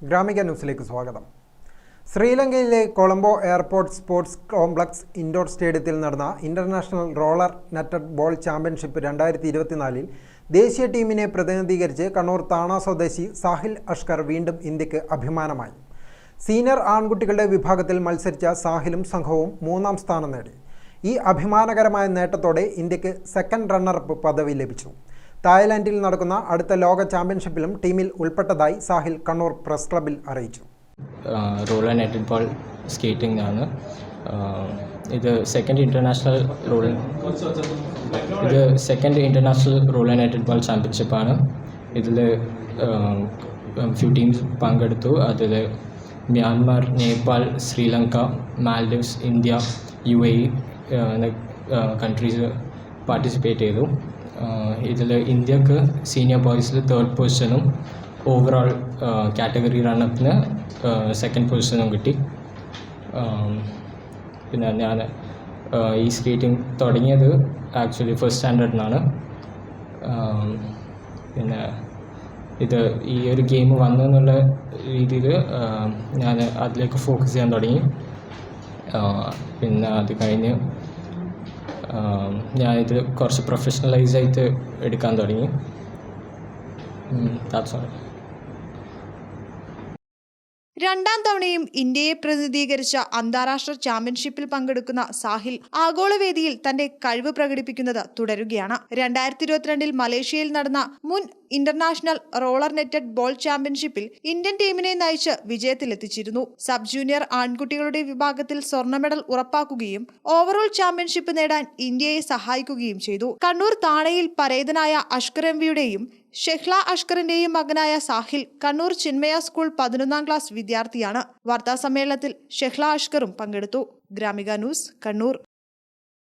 ഗ്രാമിക ന്യൂസിലേക്ക് സ്വാഗതം. ശ്രീലങ്കയിലെ Colombo airport sports complex indoor സ്റ്റേഡിയത്തിൽ നടന്ന international roller netted ball championship 2024 ദേശീയ ടീമിനെ പ്രതിനിധീകരിച്ച് കണ്ണൂർ താണ സ്വദേശി സാഹിൽ അഷ്കർ വീണ്ടും ഇന്ത്യക്ക് അഭിമാനമായി. സീനിയർ ആൺകുട്ടികളുടെ വിഭാഗത്തിൽ മത്സരിച്ച സാഹിലും സംഘവും 3ാം സ്ഥാനം നേടി. ഈ അഭിമാനകരമായ നേട്ടത്തോടെ ഇന്ത്യക്ക് സെക്കൻഡ് റണ്ണറപ്പ് പദവി ലഭിച്ചു. തായ്ലാൻഡിൽ നടക്കുന്ന അടുത്ത ലോക ചാമ്പ്യൻഷിപ്പിലും ടീമിൽ ഉൾപ്പെട്ടതായി സാഹിൽ കണ്ണൂർ പ്രസ് ക്ലബിൽ അറിയിച്ചു. റോളർ നെറ്റഡ് ബോൾ സ്കേറ്റിംഗ് ആണ്. ഇത് second international roller netted ball ചാമ്പ്യൻഷിപ്പാണ്. ഇതിൽ ഫ്യൂ ടീംസ് പങ്കെടുത്തു. അതിൽ Myanmar, Nepal, Sri Lanka, Maldives, India, UAE countries participate ചെയ്തു. ഇതിൽ ഇന്ത്യക്ക് സീനിയർ ബോയ്സിൽ 3rd പൊസിഷനും ഓവറോൾ കാറ്റഗറി റണ്ണപ്പിന് 2nd പൊസിഷനും കിട്ടി. പിന്നെ ഞാൻ ഈ സ്കേറ്റിംഗ് തുടങ്ങിയത് ആക്ച്വലി 1st സ്റ്റാൻഡേർഡിനാണ്. പിന്നെ ഇത് ഈ ഒരു ഗെയിം വന്നു എന്നുള്ള രീതിയിൽ ഞാൻ അതിലേക്ക് ഫോക്കസ് ചെയ്യാൻ തുടങ്ങി. പിന്നെ അത് കഴിഞ്ഞ് ഞാനിത് കുറച്ച് പ്രൊഫഷണലൈസായിട്ട് എടുക്കാൻ തുടങ്ങി. That's all. രണ്ടാം തവണയും ഇന്ത്യയെ പ്രതിനിധീകരിച്ച അന്താരാഷ്ട്ര ചാമ്പ്യൻഷിപ്പിൽ പങ്കെടുക്കുന്ന സാഹിൽ ആഗോളവേദിയിൽ തന്റെ കഴിവ് പ്രകടിപ്പിക്കുന്നത് തുടരുകയാണ്. 2022 മലേഷ്യയിൽ നടന്ന മുൻ ഇന്റർനാഷണൽ റോളർ നെറ്റഡ് ബോൾ ചാമ്പ്യൻഷിപ്പിൽ ഇന്ത്യൻ ടീമിനെ നയിച്ച് വിജയത്തിലെത്തിച്ചിരുന്നു. സബ് ജൂനിയർ ആൺകുട്ടികളുടെ വിഭാഗത്തിൽ സ്വർണ്ണ മെഡൽ ഉറപ്പാക്കുകയും ഓവറോൾ ചാമ്പ്യൻഷിപ്പ് നേടാൻ ഇന്ത്യയെ സഹായിക്കുകയും ചെയ്തു. കണ്ണൂർ താണയിൽ പരേതനായ അഷ്കർ MVയുടെയും ഷെഹ്ല അഷ്കറിന്റെയും മകനായ സാഹിൽ കണ്ണൂർ ചിന്മയ സ്കൂൾ 11ാം ക്ലാസ് വിദ്യാർത്ഥിയാണ്. വാർത്താസമ്മേളനത്തിൽ ഷെഹ്ല അഷ്കറും പങ്കെടുത്തു. ഗ്രാമിക ന്യൂസ്, കണ്ണൂർ.